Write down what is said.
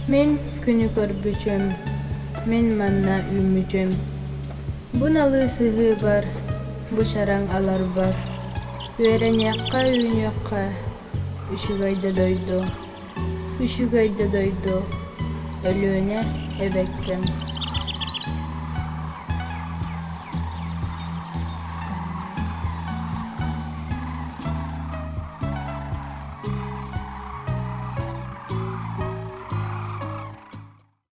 Men günü görбүчөм, men manna ümücöm. Bunalı sıhı var, bu şarang alar var. Veren yakka ün yakka, üşügayda doydu. Üşügayda doydu, ölüğüne ebekkem.